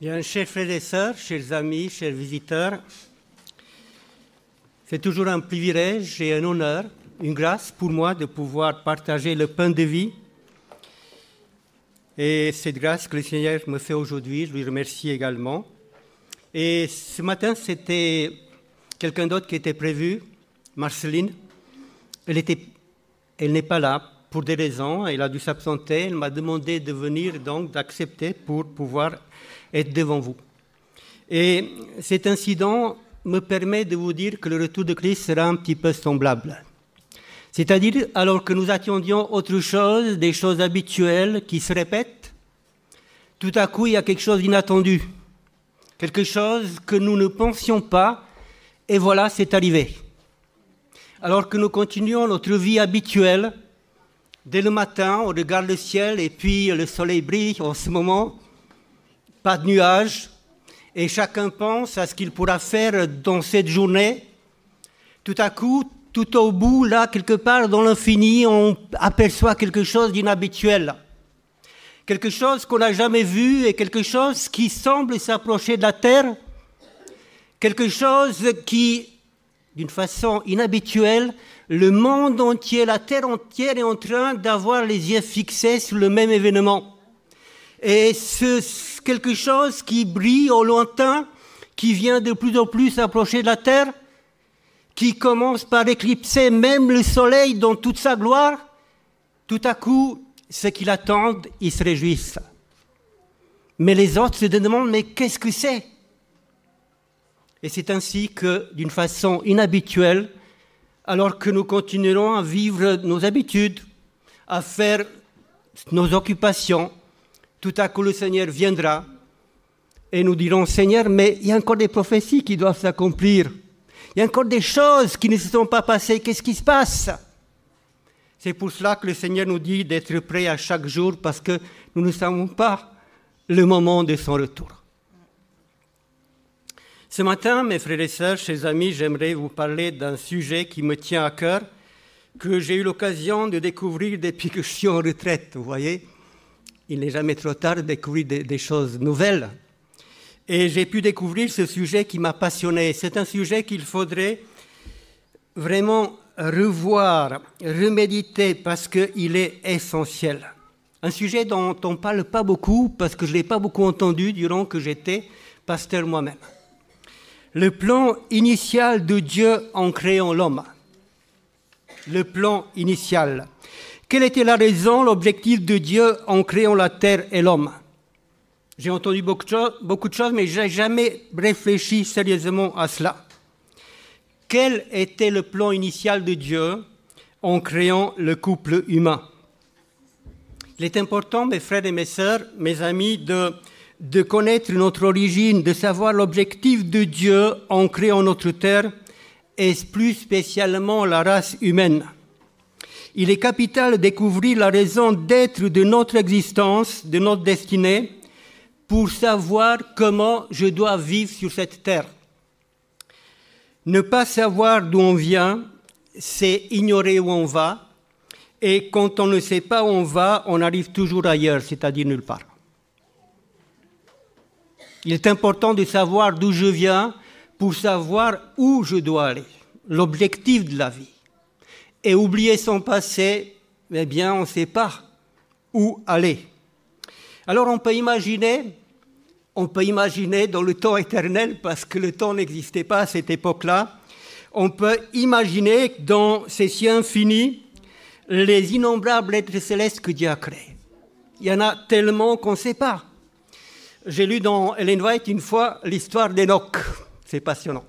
Bien, chers frères et sœurs, chers amis, chers visiteurs, c'est toujours un privilège et un honneur, une grâce pour moi de pouvoir partager le pain de vie. Et cette grâce que le Seigneur me fait aujourd'hui, je lui remercie également. Et ce matin, c'était quelqu'un d'autre qui était prévu, Marceline. Elle n'est pas là pour des raisons, elle a dû s'absenter. Elle m'a demandé de venir, donc d'accepter pour pouvoir être devant vous. Et cet incident me permet de vous dire que le retour de Christ sera un petit peu semblable. C'est-à-dire, alors que nous attendions autre chose, des choses habituelles qui se répètent, tout à coup, il y a quelque chose d'inattendu, quelque chose que nous ne pensions pas, et voilà, c'est arrivé. Alors que nous continuons notre vie habituelle, dès le matin, on regarde le ciel, et puis le soleil brille en ce moment, pas de nuages, et chacun pense à ce qu'il pourra faire dans cette journée. Tout à coup, tout au bout, là, quelque part dans l'infini, on aperçoit quelque chose d'inhabituel. Quelque chose qu'on n'a jamais vu et quelque chose qui semble s'approcher de la terre. Quelque chose qui, d'une façon inhabituelle, le monde entier, la terre entière est en train d'avoir les yeux fixés sur le même événement. Et quelque chose qui brille au lointain, qui vient de plus en plus s'approcher de la terre, qui commence par éclipser même le soleil dans toute sa gloire, tout à coup, ceux qui l'attendent, ils se réjouissent. Mais les autres se demandent, mais qu'est-ce que c'est? Et c'est ainsi que, d'une façon inhabituelle, alors que nous continuerons à vivre nos habitudes, à faire nos occupations, tout à coup le Seigneur viendra et nous dirons, Seigneur, mais il y a encore des prophéties qui doivent s'accomplir. Il y a encore des choses qui ne se sont pas passées. Qu'est-ce qui se passe? C'est pour cela que le Seigneur nous dit d'être prêts à chaque jour parce que nous ne savons pas le moment de son retour. Ce matin, mes frères et sœurs, chers amis, j'aimerais vous parler d'un sujet qui me tient à cœur, que j'ai eu l'occasion de découvrir depuis que je suis en retraite, vous voyez. Il n'est jamais trop tard de découvrir des choses nouvelles. Et j'ai pu découvrir ce sujet qui m'a passionné. C'est un sujet qu'il faudrait vraiment revoir, reméditer, parce qu'il est essentiel. Un sujet dont on ne parle pas beaucoup, parce que je ne l'ai pas beaucoup entendu durant que j'étais pasteur moi-même. Le plan initial de Dieu en créant l'homme. Le plan initial. Quelle était la raison, l'objectif de Dieu en créant la terre et l'homme? J'ai entendu beaucoup de choses, mais je n'ai jamais réfléchi sérieusement à cela. Quel était le plan initial de Dieu en créant le couple humain? Il est important, mes frères et mes sœurs, mes amis, de connaître notre origine, de savoir l'objectif de Dieu en créant notre terre et plus spécialement la race humaine. Il est capital de découvrir la raison d'être de notre existence, de notre destinée, pour savoir comment je dois vivre sur cette terre. Ne pas savoir d'où on vient, c'est ignorer où on va, et quand on ne sait pas où on va, on arrive toujours ailleurs, c'est-à-dire nulle part. Il est important de savoir d'où je viens pour savoir où je dois aller, l'objectif de la vie. Et oublier son passé, eh bien, on ne sait pas où aller. Alors on peut imaginer dans le temps éternel, parce que le temps n'existait pas à cette époque-là, on peut imaginer dans ces cieux infinis les innombrables êtres célestes que Dieu a créés. Il y en a tellement qu'on ne sait pas. J'ai lu dans Ellen White une fois l'histoire d'Enoch. C'est passionnant.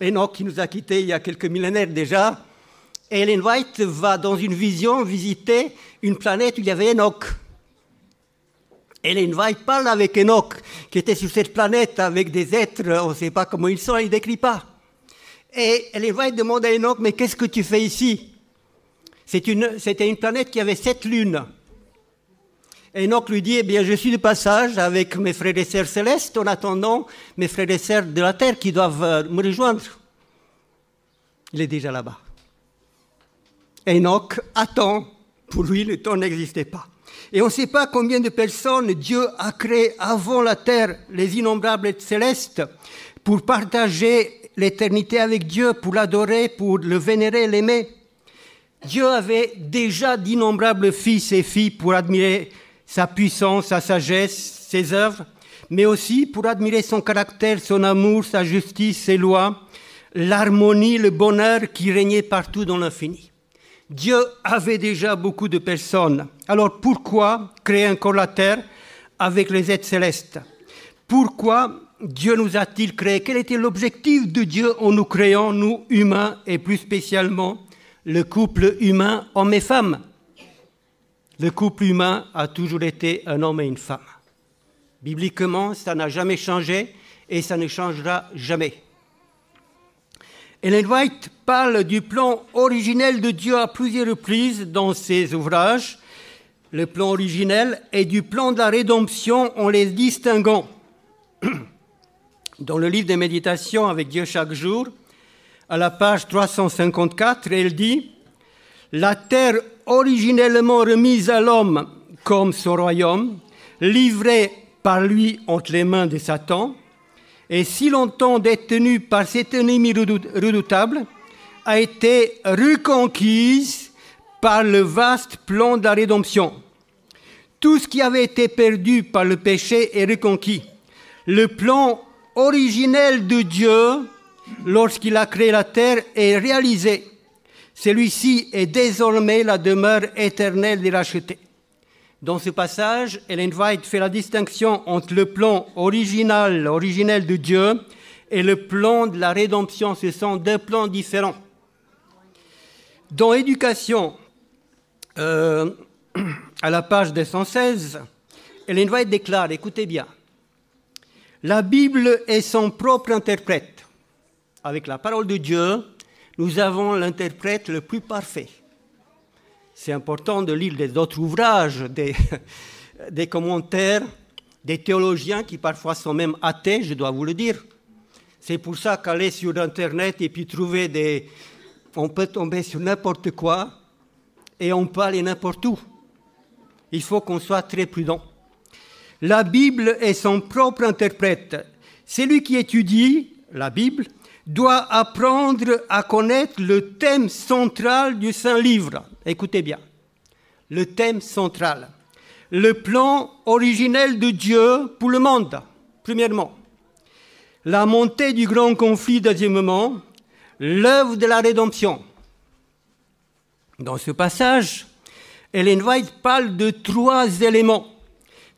Enoch qui nous a quittés il y a quelques millénaires déjà. Et Ellen White va dans une vision visiter une planète où il y avait Enoch. Ellen White parle avec Enoch, qui était sur cette planète avec des êtres, on ne sait pas comment ils sont, il ne décrit pas. Et Ellen White demande à Enoch, mais qu'est-ce que tu fais ici? C'était une planète qui avait 7 lunes. Et Enoch lui dit, eh bien, je suis de passage avec mes frères et sœurs célestes, en attendant mes frères et sœurs de la terre qui doivent me rejoindre. Il est déjà là-bas. Enoch attend, pour lui, le temps n'existait pas. Et on ne sait pas combien de personnes Dieu a créé avant la terre, les innombrables célestes, pour partager l'éternité avec Dieu, pour l'adorer, pour le vénérer, l'aimer. Dieu avait déjà d'innombrables fils et filles pour admirer sa puissance, sa sagesse, ses œuvres, mais aussi pour admirer son caractère, son amour, sa justice, ses lois, l'harmonie, le bonheur qui régnait partout dans l'infini. Dieu avait déjà beaucoup de personnes. Alors pourquoi créer encore la terre avec les êtres célestes? Pourquoi Dieu nous a-t-il créés? Quel était l'objectif de Dieu en nous créant, nous humains, et plus spécialement le couple humain, homme et femme? Le couple humain a toujours été un homme et une femme. Bibliquement, ça n'a jamais changé et ça ne changera jamais. Ellen White parle du plan originel de Dieu à plusieurs reprises dans ses ouvrages, le plan originel, et du plan de la rédemption en les distinguant. Dans le livre des méditations avec Dieu chaque jour, à la page 354, elle dit « La terre originellement remise à l'homme comme son royaume, livrée par lui entre les mains de Satan, et si longtemps détenue par cet ennemi redoutable, a été reconquise par le vaste plan de la rédemption. Tout ce qui avait été perdu par le péché est reconquis. Le plan originel de Dieu, lorsqu'il a créé la terre, est réalisé. Celui-ci est désormais la demeure éternelle des rachetés. » Dans ce passage, Ellen White fait la distinction entre le plan originel de Dieu et le plan de la rédemption. Ce sont deux plans différents. Dans Éducation, à la page 216, Ellen White déclare, écoutez bien, « La Bible est son propre interprète. Avec la parole de Dieu, nous avons l'interprète le plus parfait. » C'est important de lire des autres ouvrages, des commentaires, des théologiens qui parfois sont même athées, je dois vous le dire. C'est pour ça qu'aller sur Internet et puis trouver on peut tomber sur n'importe quoi et on peut aller n'importe où. Il faut qu'on soit très prudent. La Bible est son propre interprète. Celui qui étudie la Bible doit apprendre à connaître le thème central du Saint-Livre. Écoutez bien, le thème central, le plan originel de Dieu pour le monde, premièrement. La montée du grand conflit, deuxièmement. L'œuvre de la rédemption. Dans ce passage, Ellen White parle de trois éléments.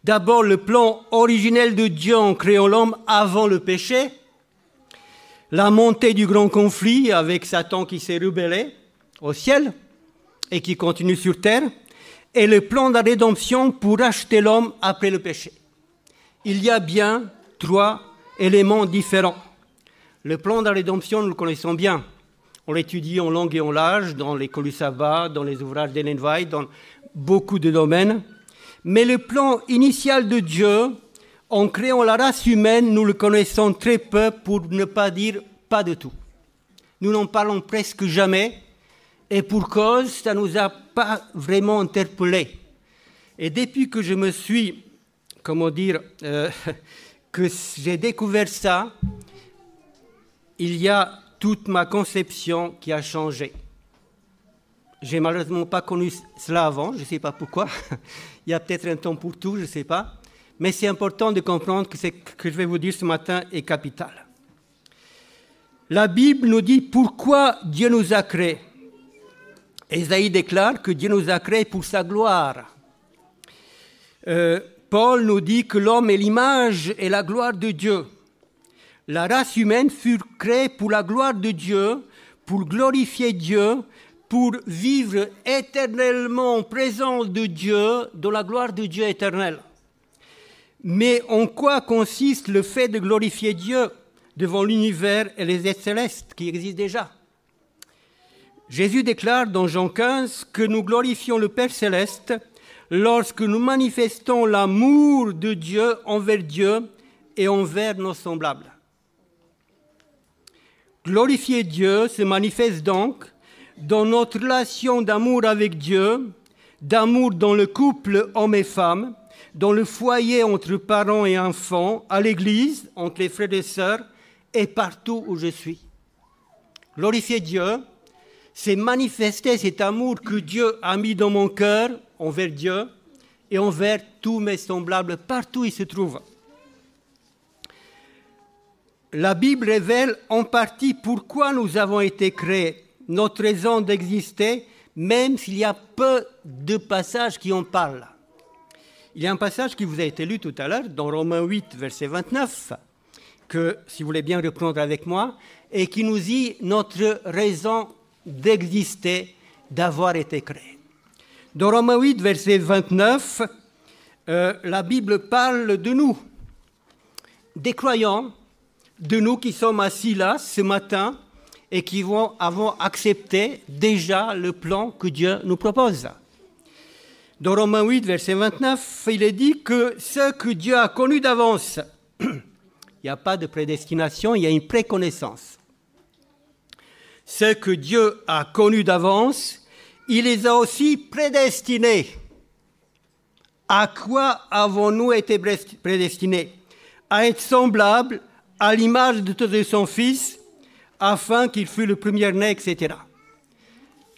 D'abord, le plan originel de Dieu en créant l'homme avant le péché. La montée du grand conflit avec Satan qui s'est rebellé au ciel et qui continue sur terre, et le plan de la rédemption pour racheter l'homme après le péché. Il y a bien trois éléments différents. Le plan de la rédemption, nous le connaissons bien. On l'étudie en long et en large dans l'école du sabbat, dans les ouvrages d'Ellen White, dans beaucoup de domaines. Mais le plan initial de Dieu, en créant la race humaine, nous le connaissons très peu, pour ne pas dire pas du tout. Nous n'en parlons presque jamais, et pour cause, ça ne nous a pas vraiment interpellés. Et depuis que je me suis, que j'ai découvert ça, il y a toute ma conception qui a changé. J'ai malheureusement pas connu cela avant, je ne sais pas pourquoi. Il y a peut-être un temps pour tout, je ne sais pas. Mais c'est important de comprendre que ce que je vais vous dire ce matin est capital. La Bible nous dit pourquoi Dieu nous a créés. Ésaïe déclare que Dieu nous a créés pour sa gloire. Paul nous dit que l'homme est l'image et la gloire de Dieu. La race humaine fut créée pour la gloire de Dieu, pour glorifier Dieu, pour vivre éternellement en présence de Dieu, dans la gloire de Dieu éternelle. Mais en quoi consiste le fait de glorifier Dieu devant l'univers et les êtres célestes qui existent déjà? Jésus déclare dans Jean 15 que nous glorifions le Père céleste lorsque nous manifestons l'amour de Dieu envers Dieu et envers nos semblables. Glorifier Dieu se manifeste donc dans notre relation d'amour avec Dieu, d'amour dans le couple homme et femme, dans le foyer entre parents et enfants, à l'église, entre les frères et sœurs, et partout où je suis. Glorifier Dieu, c'est manifester cet amour que Dieu a mis dans mon cœur envers Dieu et envers tous mes semblables, partout où ils se trouvent. La Bible révèle en partie pourquoi nous avons été créés, notre raison d'exister, même s'il y a peu de passages qui en parlent. Il y a un passage qui vous a été lu tout à l'heure, dans Romains 8, verset 29, que, si vous voulez bien reprendre avec moi, et qui nous dit notre raison d'exister, d'avoir été créé. Dans Romains 8, verset 29, la Bible parle de nous, des croyants, de nous qui sommes assis là ce matin et qui avons accepté déjà le plan que Dieu nous propose. Dans Romains 8, verset 29, il est dit que ce que Dieu a connu d'avance, il n'y a pas de prédestination, il y a une préconnaissance. Ce que Dieu a connu d'avance, il les a aussi prédestinés. À quoi avons-nous été prédestinés? À être semblables à l'image de son Fils, afin qu'il fût le premier-né, etc.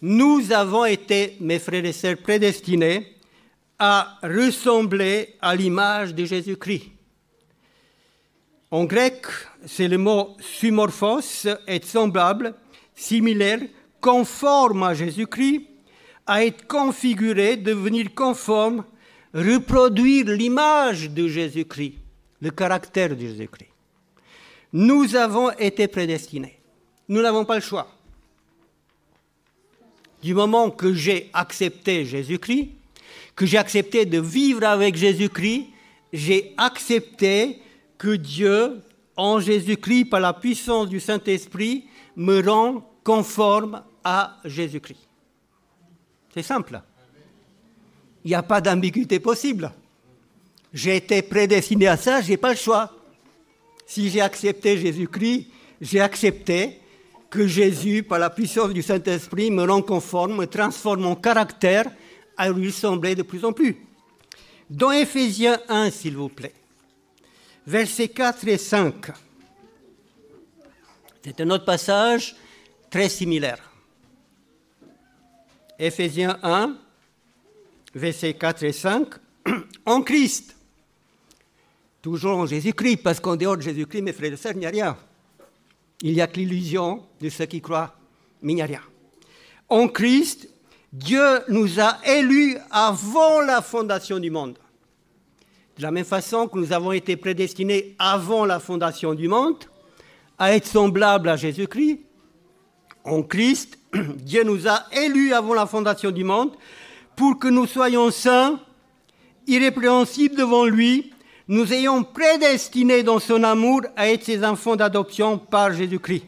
Nous avons été, mes frères et sœurs, prédestinés à ressembler à l'image de Jésus-Christ. En grec, c'est le mot symorphos, être semblable, similaire, conforme à Jésus-Christ, à être configuré, devenir conforme, reproduire l'image de Jésus-Christ, le caractère de Jésus-Christ. Nous avons été prédestinés. Nous n'avons pas le choix. Du moment que j'ai accepté Jésus-Christ, que j'ai accepté de vivre avec Jésus-Christ, j'ai accepté que Dieu, en Jésus-Christ, par la puissance du Saint-Esprit, me rend conforme à Jésus-Christ. C'est simple. Il n'y a pas d'ambiguïté possible. J'ai été prédestiné à ça, je n'ai pas le choix. Si j'ai accepté Jésus-Christ, j'ai accepté que Jésus, par la puissance du Saint-Esprit, me rend conforme, me transforme mon caractère à lui ressembler de plus en plus. Dans Éphésiens 1, s'il vous plaît, versets 4 et 5, c'est un autre passage très similaire. Éphésiens 1, versets 4 et 5, en Christ, toujours en Jésus-Christ, parce qu'en dehors de Jésus-Christ, mes frères et sœurs, il n'y a rien. Il n'y a que l'illusion de ceux qui croient, mais il n'y a rien. En Christ, Dieu nous a élus avant la fondation du monde. De la même façon que nous avons été prédestinés avant la fondation du monde à être semblables à Jésus-Christ, en Christ, Dieu nous a élus avant la fondation du monde pour que nous soyons saints, irrépréhensibles devant lui, nous ayons prédestinés dans son amour à être ses enfants d'adoption par Jésus-Christ.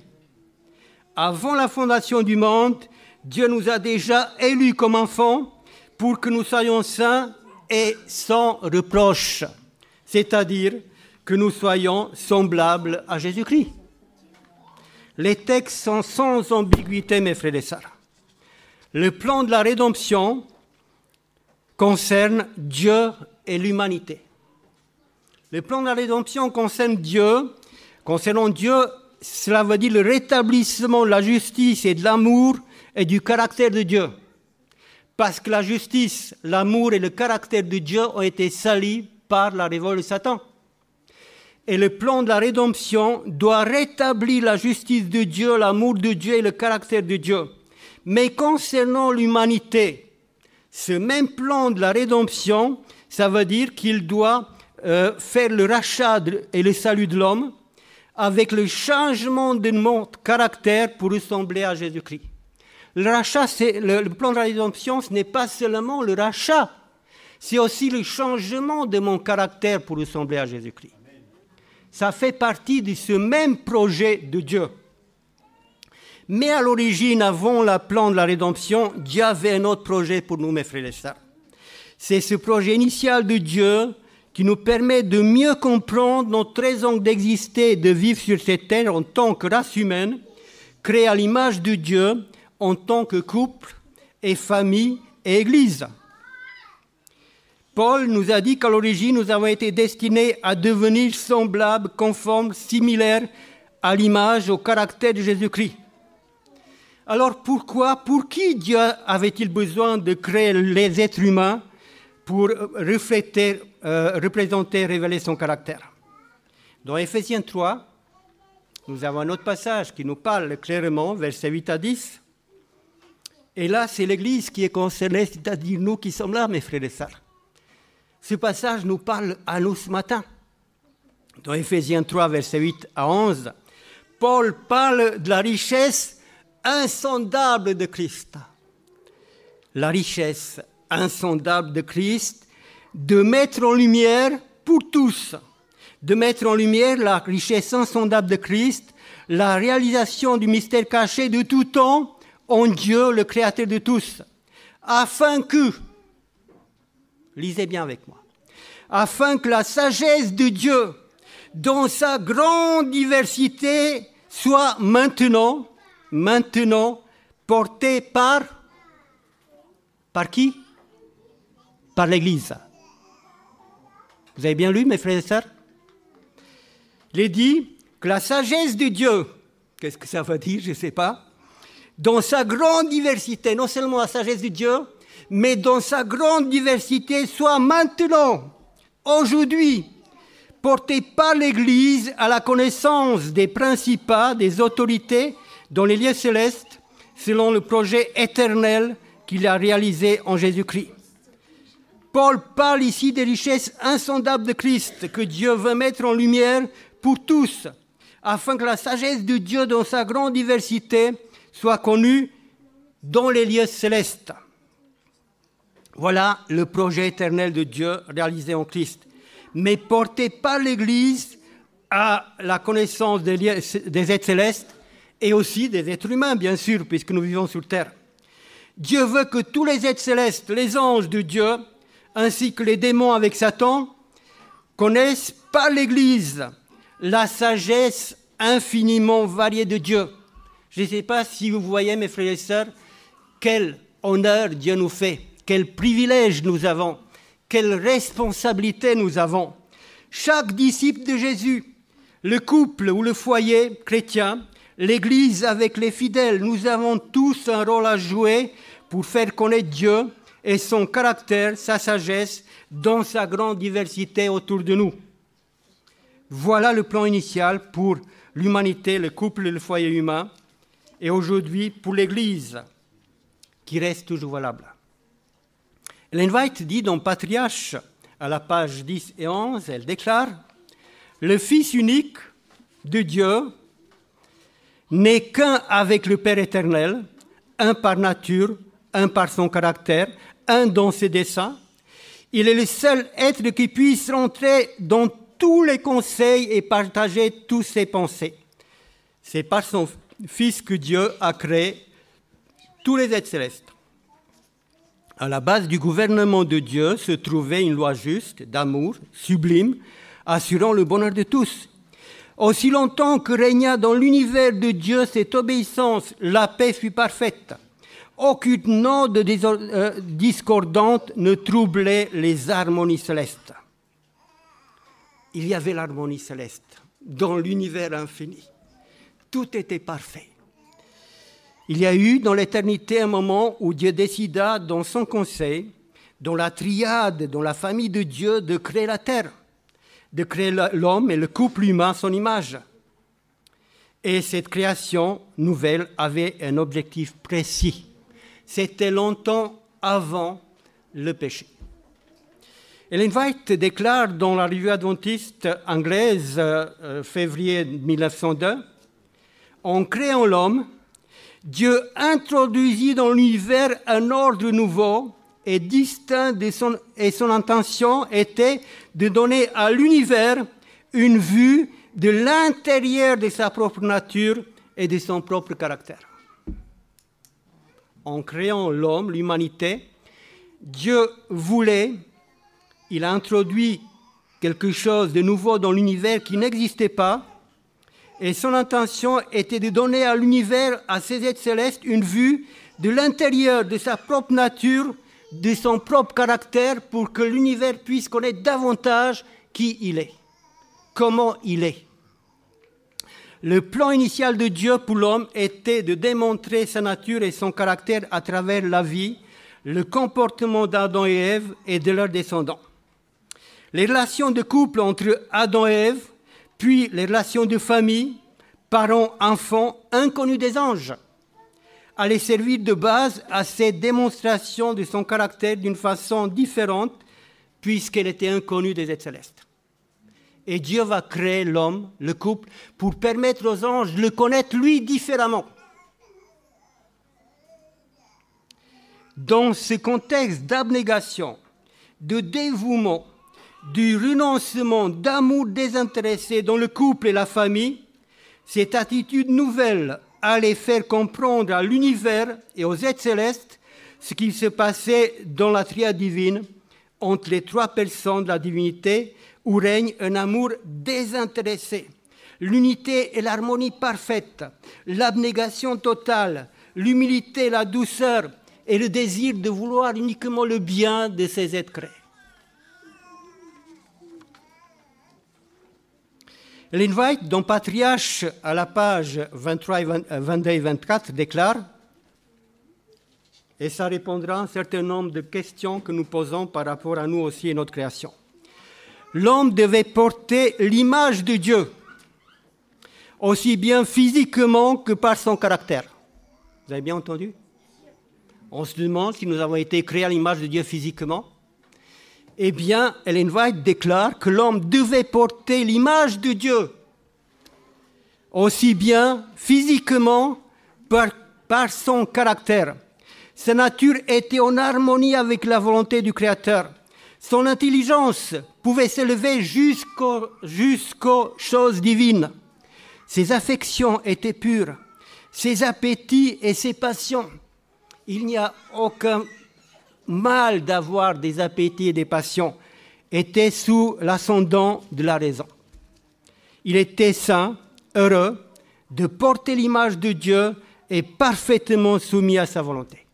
Avant la fondation du monde, Dieu nous a déjà élus comme enfants pour que nous soyons saints et sans reproche, c'est-à-dire que nous soyons semblables à Jésus-Christ. Les textes sont sans ambiguïté, mes frères et sœurs. Le plan de la rédemption concerne Dieu et l'humanité. Le plan de la rédemption concerne Dieu. Concernant Dieu, cela veut dire le rétablissement de la justice et de l'amour et du caractère de Dieu. Parce que la justice, l'amour et le caractère de Dieu ont été salis par la révolte de Satan. Et le plan de la rédemption doit rétablir la justice de Dieu, l'amour de Dieu et le caractère de Dieu. Mais concernant l'humanité, ce même plan de la rédemption, ça veut dire qu'il doit faire le rachat et le salut de l'homme avec le changement de mon caractère pour ressembler à Jésus-Christ. Le rachat, c'est le plan de la rédemption, ce n'est pas seulement le rachat, c'est aussi le changement de mon caractère pour ressembler à Jésus-Christ. Ça fait partie de ce même projet de Dieu. Mais à l'origine, avant le plan de la rédemption, Dieu avait un autre projet pour nous, mes frères et sœurs. C'est ce projet initial de Dieu qui nous permet de mieux comprendre notre raison d'exister et de vivre sur cette terre en tant que race humaine, créée à l'image de Dieu, en tant que couple et famille et Église. Paul nous a dit qu'à l'origine, nous avons été destinés à devenir semblables, conformes, similaires à l'image, au caractère de Jésus-Christ. Alors pourquoi, pour qui Dieu avait-il besoin de créer les êtres humains pour refléter, représenter, révéler son caractère? Dans Éphésiens 3, nous avons un autre passage qui nous parle clairement, versets 8 à 10. Et là, c'est l'Église qui est concernée, c'est-à-dire nous qui sommes là, mes frères et sœurs. Ce passage nous parle à nous ce matin. Dans Éphésiens 3, versets 8 à 11, Paul parle de la richesse insondable de Christ. La richesse insondable de Christ, de mettre en lumière pour tous, de mettre en lumière la richesse insondable de Christ, la réalisation du mystère caché de tout temps en Dieu, le Créateur de tous, afin que, lisez bien avec moi, afin que la sagesse de Dieu, dans sa grande diversité, soit maintenant portée par qui? Par l'Église. Vous avez bien lu, mes frères et sœurs? Il est dit que la sagesse de Dieu, qu'est-ce que ça veut dire, je ne sais pas, dans sa grande diversité, non seulement la sagesse de Dieu, mais dans sa grande diversité, soit maintenant, aujourd'hui, portée par l'Église à la connaissance des principats, des autorités dans les lieux célestes, selon le projet éternel qu'il a réalisé en Jésus-Christ. Paul parle ici des richesses insondables de Christ que Dieu veut mettre en lumière pour tous, afin que la sagesse de Dieu dans sa grande diversité soit connue dans les lieux célestes. Voilà le projet éternel de Dieu réalisé en Christ, mais porté par l'Église à la connaissance des êtres célestes et aussi des êtres humains, bien sûr, puisque nous vivons sur terre. Dieu veut que tous les êtres célestes, les anges de Dieu, ainsi que les démons avec Satan, connaissent par l'Église la sagesse infiniment variée de Dieu. Je ne sais pas si vous voyez, mes frères et sœurs, quel honneur Dieu nous fait, quel privilège nous avons, quelle responsabilité nous avons. Chaque disciple de Jésus, le couple ou le foyer chrétien, l'Église avec les fidèles, nous avons tous un rôle à jouer pour faire connaître Dieu et son caractère, sa sagesse, dans sa grande diversité autour de nous. Voilà le plan initial pour l'humanité, le couple et le foyer humain, et aujourd'hui pour l'Église, qui reste toujours valable. Ellen White dit dans Patriarche, à la page 10 et 11, elle déclare « Le Fils unique de Dieu n'est qu'un avec le Père éternel, un par nature, un par son caractère, un dans ses desseins. Il est le seul être qui puisse rentrer dans tous les conseils et partager toutes ses pensées. C'est par son Fils que Dieu a créé tous les êtres célestes. À la base du gouvernement de Dieu se trouvait une loi juste, d'amour, sublime, assurant le bonheur de tous. Aussi longtemps que régna dans l'univers de Dieu cette obéissance, la paix fut parfaite. Aucune note discordante ne troublait les harmonies célestes. Il y avait l'harmonie céleste dans l'univers infini. Tout était parfait. Il y a eu dans l'éternité un moment où Dieu décida dans son conseil, dans la triade, dans la famille de Dieu, de créer la terre, de créer l'homme et le couple humain à son image. Et cette création nouvelle avait un objectif précis. C'était longtemps avant le péché. Ellen White déclare dans la revue adventiste anglaise, février 1902, « En créant l'homme, Dieu introduisit dans l'univers un ordre nouveau et distinct et son intention était de donner à l'univers une vue de l'intérieur de sa propre nature et de son propre caractère. » En créant l'homme, l'humanité, Dieu voulait, il a introduit quelque chose de nouveau dans l'univers qui n'existait pas, et son intention était de donner à l'univers, à ses êtres célestes, une vue de l'intérieur de sa propre nature, de son propre caractère pour que l'univers puisse connaître davantage qui il est, comment il est. Le plan initial de Dieu pour l'homme était de démontrer sa nature et son caractère à travers la vie, le comportement d'Adam et Ève et de leurs descendants. Les relations de couple entre Adam et Ève, puis les relations de famille, parents, enfants, inconnus des anges, allaient servir de base à cette démonstration de son caractère d'une façon différente, puisqu'elle était inconnue des êtres célestes. Et Dieu va créer l'homme, le couple, pour permettre aux anges de le connaître, lui, différemment. Dans ce contexte d'abnégation, de dévouement, du renoncement, d'amour désintéressé dans le couple et la famille, cette attitude nouvelle allait faire comprendre à l'univers et aux êtres célestes ce qui se passait dans la triade divine entre les trois personnes de la divinité, où règne un amour désintéressé, l'unité et l'harmonie parfaite, l'abnégation totale, l'humilité, la douceur et le désir de vouloir uniquement le bien de ces êtres créés. Ellen White, dans Patriarche, à la page 22 et 24, déclare, et ça répondra à un certain nombre de questions que nous posons par rapport à nous aussi et notre création. L'homme devait porter l'image de Dieu, aussi bien physiquement que par son caractère. Vous avez bien entendu? On se demande si nous avons été créés à l'image de Dieu physiquement. Eh bien, Ellen White déclare que l'homme devait porter l'image de Dieu, aussi bien physiquement par son caractère. Sa nature était en harmonie avec la volonté du Créateur. Son intelligence pouvait s'élever jusqu'aux choses divines. Ses affections étaient pures, ses appétits et ses passions. Il n'y a aucun mal d'avoir des appétits et des passions, étaient sous l'ascendant de la raison. Il était saint, heureux, de porter l'image de Dieu et parfaitement soumis à sa volonté.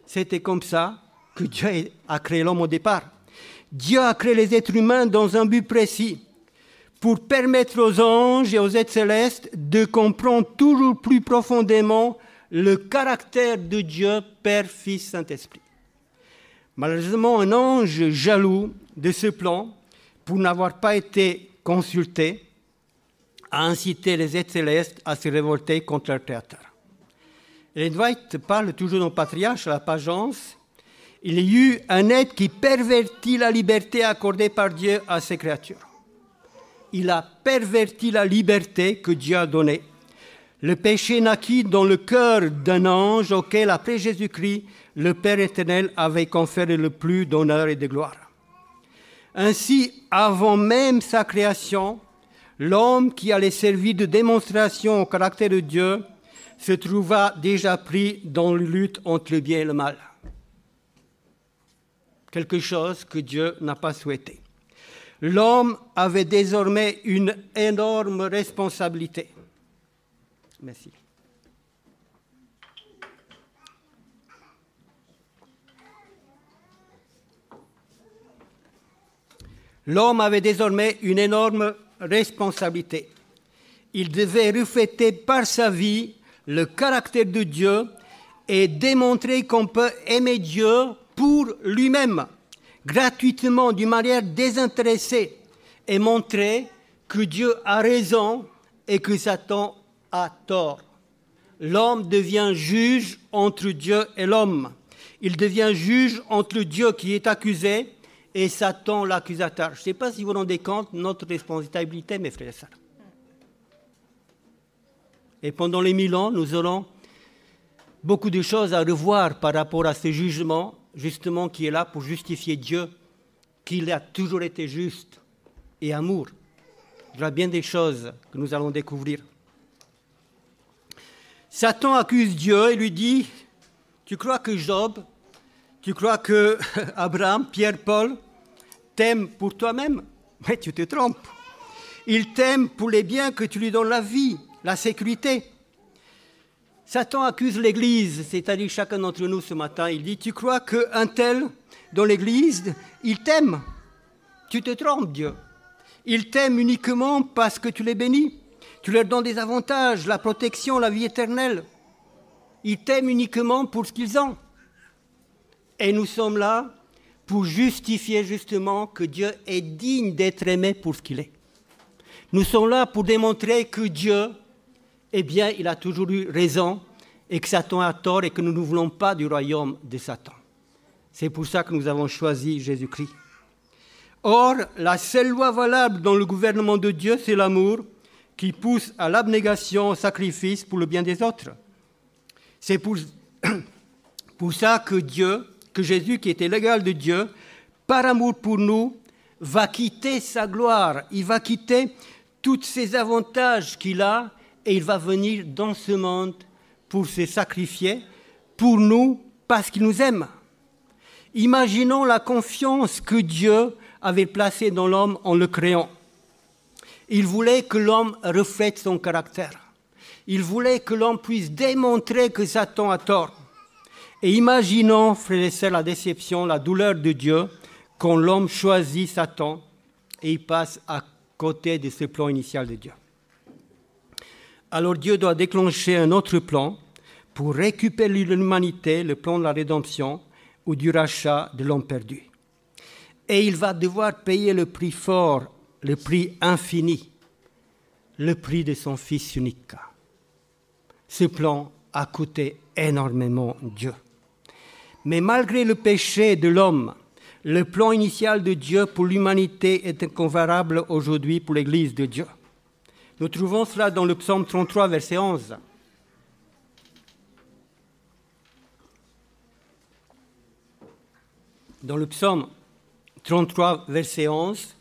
C'était comme ça que Dieu a créé l'homme au départ. Dieu a créé les êtres humains dans un but précis, pour permettre aux anges et aux êtres célestes de comprendre toujours plus profondément le caractère de Dieu, Père, Fils, Saint-Esprit. Malheureusement, un ange jaloux de ce plan, pour n'avoir pas été consulté, a incité les êtres célestes à se révolter contre leur Créateur. Ellen White parle toujours dans Patriarche, à la page 11, il y eut un être qui pervertit la liberté accordée par Dieu à ses créatures. Il a perverti la liberté que Dieu a donnée. Le péché naquit dans le cœur d'un ange auquel, après Jésus-Christ, le Père éternel avait conféré le plus d'honneur et de gloire. Ainsi, avant même sa création, l'homme qui allait servir de démonstration au caractère de Dieu se trouva déjà pris dans la lutte entre le bien et le mal. Quelque chose que Dieu n'a pas souhaité. L'homme avait désormais une énorme responsabilité. Merci. L'homme avait désormais une énorme responsabilité. Il devait refléter par sa vie le caractère de Dieu et démontrer qu'on peut aimer Dieu pour lui-même, gratuitement, d'une manière désintéressée, et montrer que Dieu a raison et que Satan a tort. L'homme devient juge entre Dieu et l'homme. Il devient juge entre le Dieu qui est accusé et Satan l'accusateur. Je ne sais pas si vous vous rendez compte de notre responsabilité, mes frères et sœurs. Et pendant les 1000 ans, nous aurons beaucoup de choses à revoir par rapport à ce jugement, justement, qui est là pour justifier Dieu, qu'il a toujours été juste et amour. Il y aura bien des choses que nous allons découvrir. Satan accuse Dieu et lui dit, tu crois que Job, tu crois que Abraham, Pierre, Paul t'aiment pour toi-même? Mais tu te trompes. Il t'aime pour les biens que tu lui donnes, la vie, la sécurité. Satan accuse l'Église, c'est-à-dire chacun d'entre nous ce matin. Il dit, tu crois qu'un tel dans l'Église, il t'aime? Tu te trompes, Dieu. Il t'aime uniquement parce que tu les bénis. Tu leur donnes des avantages, la protection, la vie éternelle. Ils t'aiment uniquement pour ce qu'ils ont. Et nous sommes là pour justifier justement que Dieu est digne d'être aimé pour ce qu'il est. Nous sommes là pour démontrer que Dieu, eh bien, il a toujours eu raison et que Satan a tort et que nous ne voulons pas du royaume de Satan. C'est pour ça que nous avons choisi Jésus-Christ. Or, la seule loi valable dans le gouvernement de Dieu, c'est l'amour qui pousse à l'abnégation, au sacrifice pour le bien des autres. C'est pour ça que Jésus, qui était l'égal de Dieu, par amour pour nous, va quitter sa gloire. Il va quitter tous ces avantages qu'il a et il va venir dans ce monde pour se sacrifier pour nous parce qu'il nous aime. Imaginons la confiance que Dieu avait placée dans l'homme en le créant. Il voulait que l'homme reflète son caractère. Il voulait que l'homme puisse démontrer que Satan a tort. Et imaginons, frères et sœurs, la déception, la douleur de Dieu quand l'homme choisit Satan et il passe à côté de ce plan initial de Dieu. Alors Dieu doit déclencher un autre plan pour récupérer l'humanité, le plan de la rédemption ou du rachat de l'homme perdu. Et il va devoir payer le prix fort, le prix infini, le prix de son Fils unique. Ce plan a coûté énormément Dieu. Mais malgré le péché de l'homme, le plan initial de Dieu pour l'humanité est incomparable aujourd'hui pour l'Église de Dieu. Nous trouvons cela dans le psaume 33, verset 11. Dans le psaume 33, verset 11,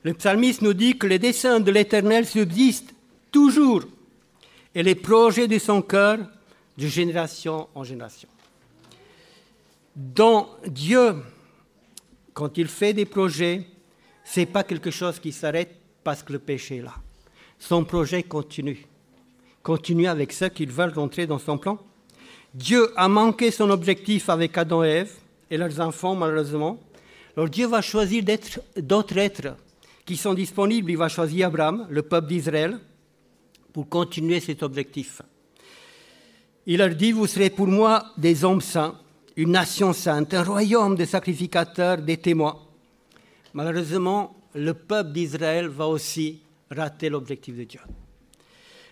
le psalmiste nous dit que les desseins de l'Éternel subsistent toujours et les projets de son cœur de génération en génération. Donc Dieu, quand il fait des projets, ce n'est pas quelque chose qui s'arrête parce que le péché est là. Son projet continue avec ceux qui veulent rentrer dans son plan. Dieu a manqué son objectif avec Adam et Ève et leurs enfants, malheureusement. Alors Dieu va choisir d'autres êtres qui sont disponibles. Il va choisir Abraham, le peuple d'Israël, pour continuer cet objectif. Il leur dit, vous serez pour moi des hommes saints, une nation sainte, un royaume de sacrificateurs, des témoins. Malheureusement, le peuple d'Israël va aussi rater l'objectif de Dieu.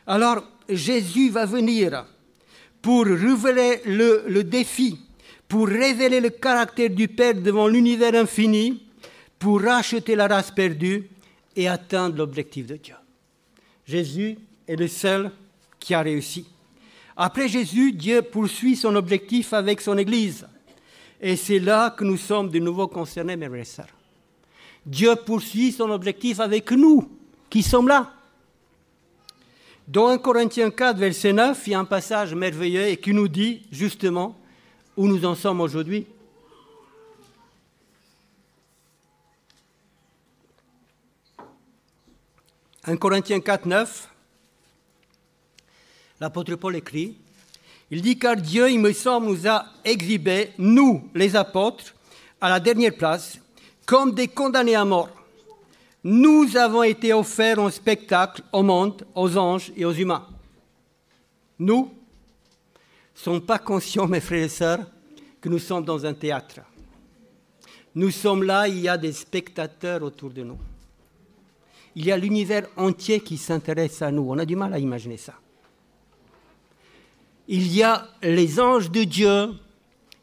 Alors, Jésus va venir pour révéler le défi, pour révéler le caractère du Père devant l'univers infini, pour racheter la race perdue et atteindre l'objectif de Dieu. Jésus est le seul qui a réussi. Après Jésus, Dieu poursuit son objectif avec son Église. Et c'est là que nous sommes de nouveau concernés, mes frères et sœurs. Dieu poursuit son objectif avec nous, qui sommes là. Dans 1 Corinthiens 4, verset 9, il y a un passage merveilleux et qui nous dit justement où nous en sommes aujourd'hui. « 1 Corinthiens 4, 9 » l'apôtre Paul écrit, il dit « Car Dieu, il me semble, nous a exhibés, nous, les apôtres, à la dernière place, comme des condamnés à mort. Nous avons été offerts en spectacle au monde, aux anges et aux humains. » Nous ne sommes pas conscients, mes frères et sœurs, que nous sommes dans un théâtre. Nous sommes là, il y a des spectateurs autour de nous. Il y a l'univers entier qui s'intéresse à nous. On a du mal à imaginer ça. Il y a les anges de Dieu,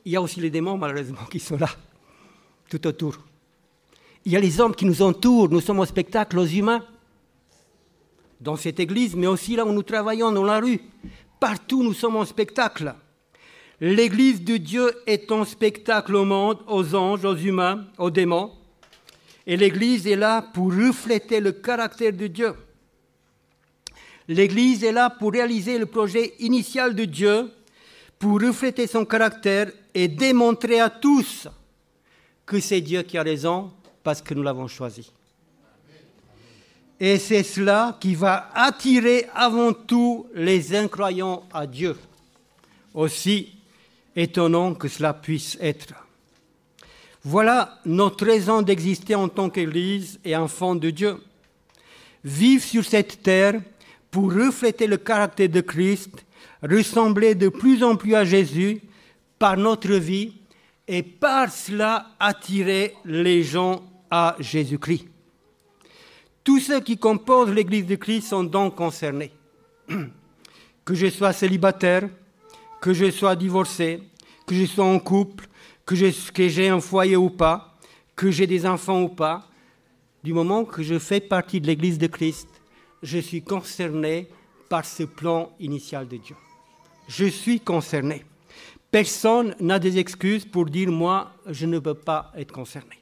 il y a aussi les démons, malheureusement, qui sont là, tout autour. Il y a les hommes qui nous entourent, nous sommes au spectacle aux humains, dans cette église, mais aussi là où nous travaillons, dans la rue. Partout, nous sommes en spectacle. L'église de Dieu est en spectacle au monde, aux anges, aux humains, aux démons. Et l'église est là pour refléter le caractère de Dieu. L'Église est là pour réaliser le projet initial de Dieu, pour refléter son caractère et démontrer à tous que c'est Dieu qui a raison parce que nous l'avons choisi. Et c'est cela qui va attirer avant tout les incroyants à Dieu, aussi étonnant que cela puisse être. Voilà notre raison d'exister en tant qu'Église et enfants de Dieu. Vivre sur cette terre pour refléter le caractère de Christ, ressembler de plus en plus à Jésus par notre vie et par cela attirer les gens à Jésus-Christ. Tous ceux qui composent l'Église de Christ sont donc concernés. Que je sois célibataire, que je sois divorcé, que je sois en couple, que j'ai un foyer ou pas, que j'ai des enfants ou pas, du moment que je fais partie de l'Église de Christ, je suis concerné par ce plan initial de Dieu. Je suis concerné. Personne n'a des excuses pour dire « moi, je ne peux pas être concerné ».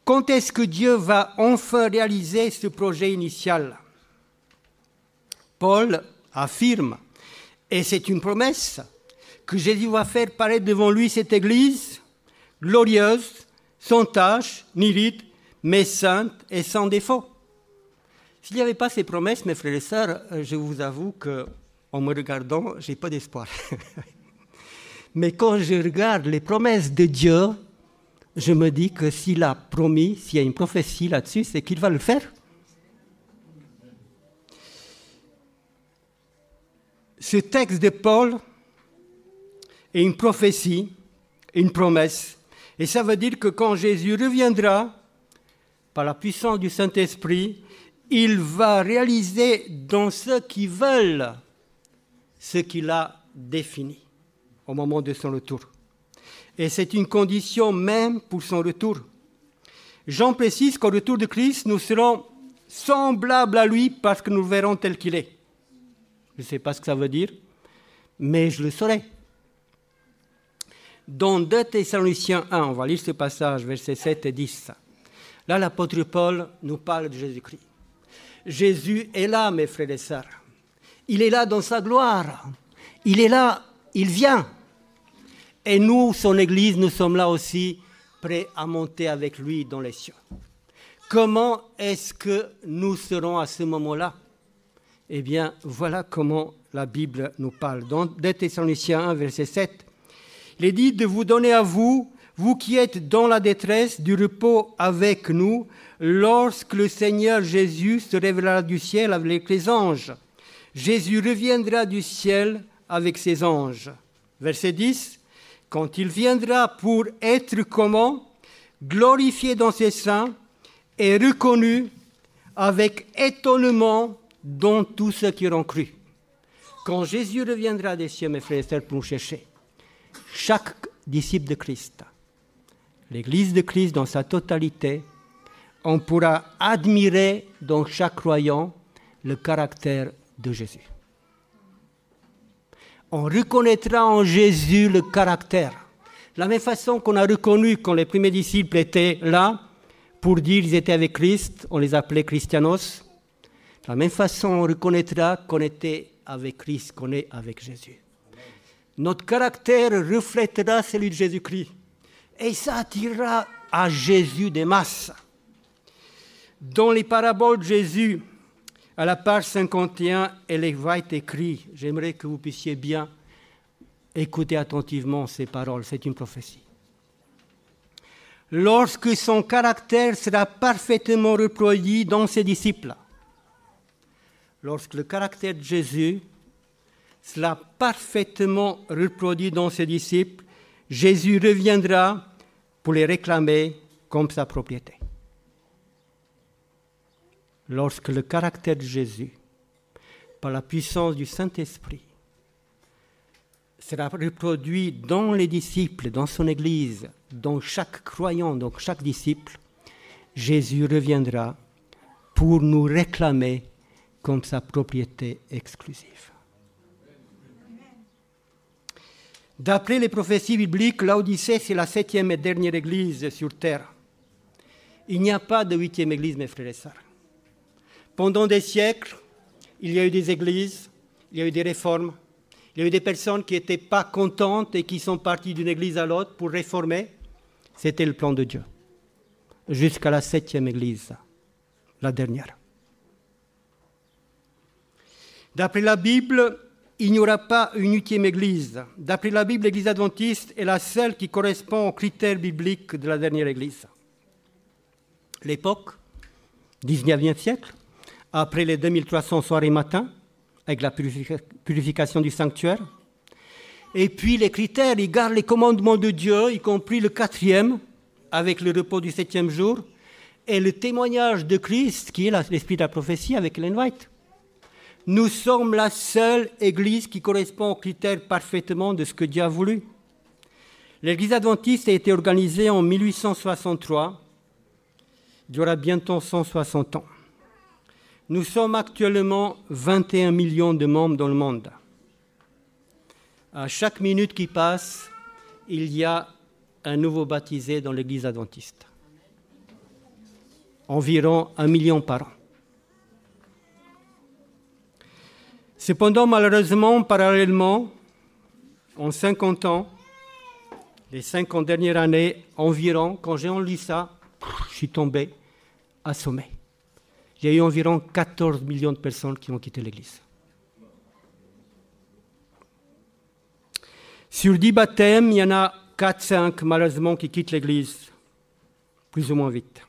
Quand est-ce que Dieu va enfin réaliser ce projet initial? Paul affirme, et c'est une promesse, que Jésus va faire paraître devant lui cette Église glorieuse, sans tache, ni ride, mais sainte et sans défaut. S'il n'y avait pas ces promesses, mes frères et sœurs, je vous avoue qu'en me regardant, je n'ai pas d'espoir. Mais quand je regarde les promesses de Dieu, je me dis que s'il a promis, s'il y a une prophétie là-dessus, c'est qu'il va le faire. Ce texte de Paul est une prophétie, une promesse. Et ça veut dire que quand Jésus reviendra, par la puissance du Saint-Esprit, il va réaliser dans ceux qui veulent ce qu'il a défini au moment de son retour. Et c'est une condition même pour son retour. Jean précise qu'au retour de Christ, nous serons semblables à lui parce que nous le verrons tel qu'il est. Je ne sais pas ce que ça veut dire, mais je le saurai. Dans 2 Thessaloniciens 1, on va lire ce passage, versets 7 et 10. Là, l'apôtre Paul nous parle de Jésus-Christ. Jésus est là, mes frères et sœurs. Il est là dans sa gloire. Il est là, il vient. Et nous, son Église, nous sommes là aussi, prêts à monter avec lui dans les cieux. Comment est-ce que nous serons à ce moment-là? Eh bien, voilà comment la Bible nous parle. Dans 2 Thessaloniciens 1, verset 7, il est dit de vous donner à vous, vous qui êtes dans la détresse, du repos avec nous, lorsque le Seigneur Jésus se révélera du ciel avec les anges. Jésus reviendra du ciel avec ses anges. Verset 10, quand il viendra pour être comment? Glorifié dans ses saints et reconnu avec étonnement dans tous ceux qui auront cru. Quand Jésus reviendra des cieux, mes frères et sœurs, pour nous chercher, chaque disciple de Christ, l'Église de Christ dans sa totalité, on pourra admirer dans chaque croyant le caractère de Jésus. On reconnaîtra en Jésus le caractère. De la même façon qu'on a reconnu quand les premiers disciples étaient là, pour dire qu'ils étaient avec Christ, on les appelait Christianos. De la même façon, on reconnaîtra qu'on était avec Christ, qu'on est avec Jésus. Notre caractère reflètera celui de Jésus-Christ. Et ça attirera à Jésus des masses. Dans les paraboles de Jésus, à la page 51, il va être écrit, j'aimerais que vous puissiez bien écouter attentivement ces paroles, c'est une prophétie. Lorsque son caractère sera parfaitement reproduit dans ses disciples, lorsque le caractère de Jésus sera parfaitement reproduit dans ses disciples, Jésus reviendra pour les réclamer comme sa propriété. Lorsque le caractère de Jésus, par la puissance du Saint-Esprit, sera reproduit dans les disciples, dans son Église, dans chaque croyant, dans chaque disciple, Jésus reviendra pour nous réclamer comme sa propriété exclusive. D'après les prophéties bibliques, l'Odyssée, c'est la 7e et dernière église sur terre. Il n'y a pas de 8e église, mes frères et sœurs. Pendant des siècles, il y a eu des églises, il y a eu des réformes, il y a eu des personnes qui n'étaient pas contentes et qui sont parties d'une église à l'autre pour réformer. C'était le plan de Dieu. Jusqu'à la 7e église. la dernière. D'après la Bible, il n'y aura pas une ultime Église. D'après la Bible, l'Église adventiste est la seule qui correspond aux critères bibliques de la dernière Église. L'époque, 19e siècle, après les 2300 soirées matin, avec la purification du sanctuaire. Et puis les critères, ils gardent les commandements de Dieu, y compris le 4e, avec le repos du 7e jour, et le témoignage de Christ, qui est l'esprit de la prophétie, avec Ellen White. Nous sommes la seule Église qui correspond aux critères parfaitement de ce que Dieu a voulu. L'Église adventiste a été organisée en 1863, il y aura bientôt 160 ans. Nous sommes actuellement 21 millions de membres dans le monde. À chaque minute qui passe, il y a un nouveau baptisé dans l'Église adventiste. Environ 1 million par an. Cependant, malheureusement, parallèlement, en 50 ans, les 50 dernières années environ, quand j'ai lu ça, je suis tombé assommé. Il y a eu environ 14 millions de personnes qui ont quitté l'Église. Sur 10 baptêmes, il y en a 4-5 malheureusement qui quittent l'Église, plus ou moins vite.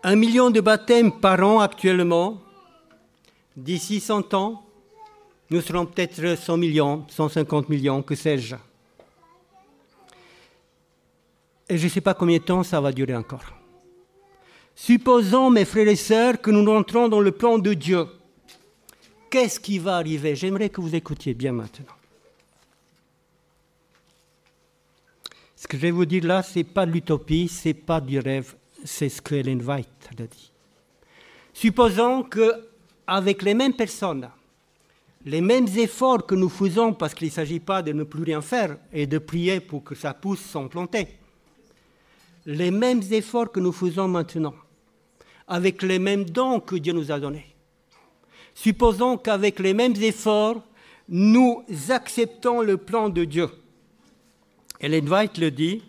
1 million de baptêmes par an actuellement. D'ici 100 ans, nous serons peut-être 100 millions, 150 millions, que sais-je. Et je ne sais pas combien de temps ça va durer encore. Supposons, mes frères et sœurs, que nous rentrons dans le plan de Dieu. Qu'est-ce qui va arriver? J'aimerais que vous écoutiez bien maintenant. Ce que je vais vous dire là, ce n'est pas de l'utopie, ce n'est pas du rêve, c'est ce que Ellen White a dit. Supposons qu'avec les mêmes personnes, les mêmes efforts que nous faisons, parce qu'il ne s'agit pas de ne plus rien faire et de prier pour que ça pousse sans planter, les mêmes efforts que nous faisons maintenant, avec les mêmes dons que Dieu nous a donnés. Supposons qu'avec les mêmes efforts, nous acceptons le plan de Dieu. Ellen White le dit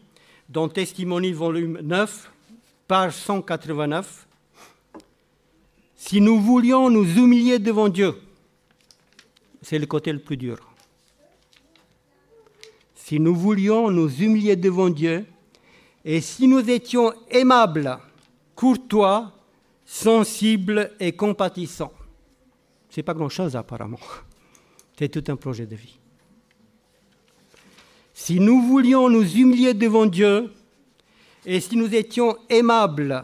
dans Testimony volume 9, page 189. Si nous voulions nous humilier devant Dieu, c'est le côté le plus dur. Si nous voulions nous humilier devant Dieu, et si nous étions aimables, courtois, sensibles et compatissants, ce n'est pas grand-chose apparemment, c'est tout un projet de vie. Si nous voulions nous humilier devant Dieu, et si nous étions aimables,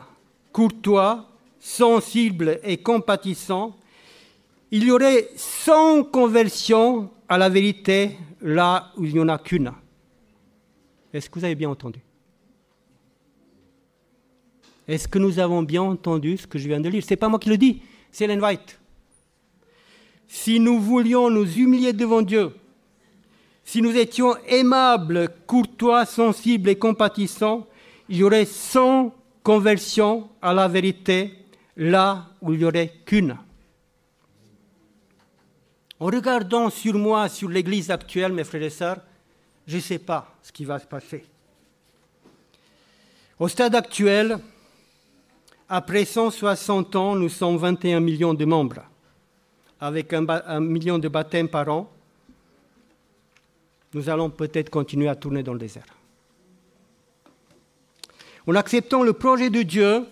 courtois, sensibles et compatissants, il y aurait 100 conversions à la vérité là où il n'y en a qu'une. Est-ce que vous avez bien entendu? Est-ce que nous avons bien entendu ce que je viens de lire? Ce n'est pas moi qui le dis, c'est Ellen White. Si nous voulions nous humilier devant Dieu, si nous étions aimables, courtois, sensibles et compatissants, il y aurait 100 conversions à la vérité là où il n'y aurait qu'une. En regardant sur moi, sur l'Église actuelle, mes frères et sœurs, je ne sais pas ce qui va se passer. Au stade actuel, après 160 ans, nous sommes 21 millions de membres, avec 1 million de baptêmes par an. Nous allons peut-être continuer à tourner dans le désert. En acceptant le projet de Dieu,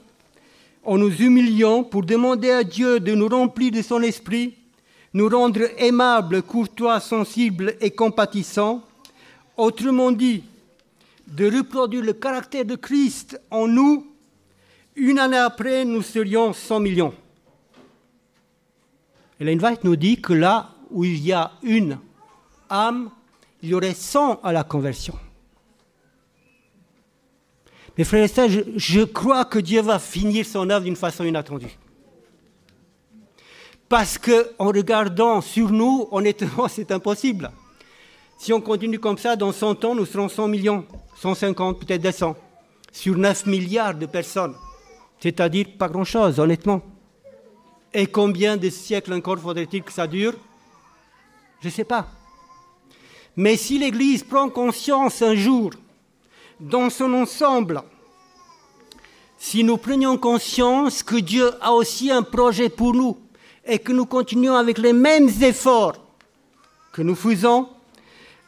en nous humiliant pour demander à Dieu de nous remplir de son esprit, nous rendre aimables, courtois, sensibles et compatissants, autrement dit, de reproduire le caractère de Christ en nous, une année après, nous serions 100 millions. Ellen White nous dit que là où il y a une âme, il y aurait 100 à la conversion. Mes frères et sœurs, je crois que Dieu va finir son œuvre d'une façon inattendue. Parce qu'en regardant sur nous, honnêtement, c'est impossible. Si on continue comme ça, dans 100 ans, nous serons 100 millions, 150, peut-être 200, sur 9 milliards de personnes. C'est-à-dire pas grand-chose, honnêtement. Et combien de siècles encore faudrait-il que ça dure? Je ne sais pas. Mais si l'Église prend conscience un jour, dans son ensemble, si nous prenions conscience que Dieu a aussi un projet pour nous et que nous continuons avec les mêmes efforts que nous faisons,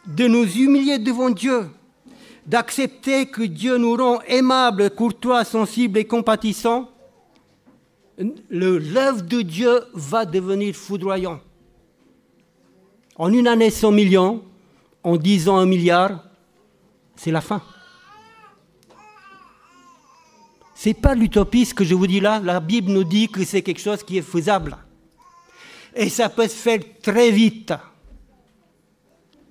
de nous humilier devant Dieu, d'accepter que Dieu nous rend aimables, courtois, sensibles et compatissants, l'œuvre de Dieu va devenir foudroyant. En une année 100 millions, en 10 ans 1 milliard, c'est la fin. Ce n'est pas l'utopie ce que je vous dis là, la Bible nous dit que c'est quelque chose qui est faisable. Et ça peut se faire très vite,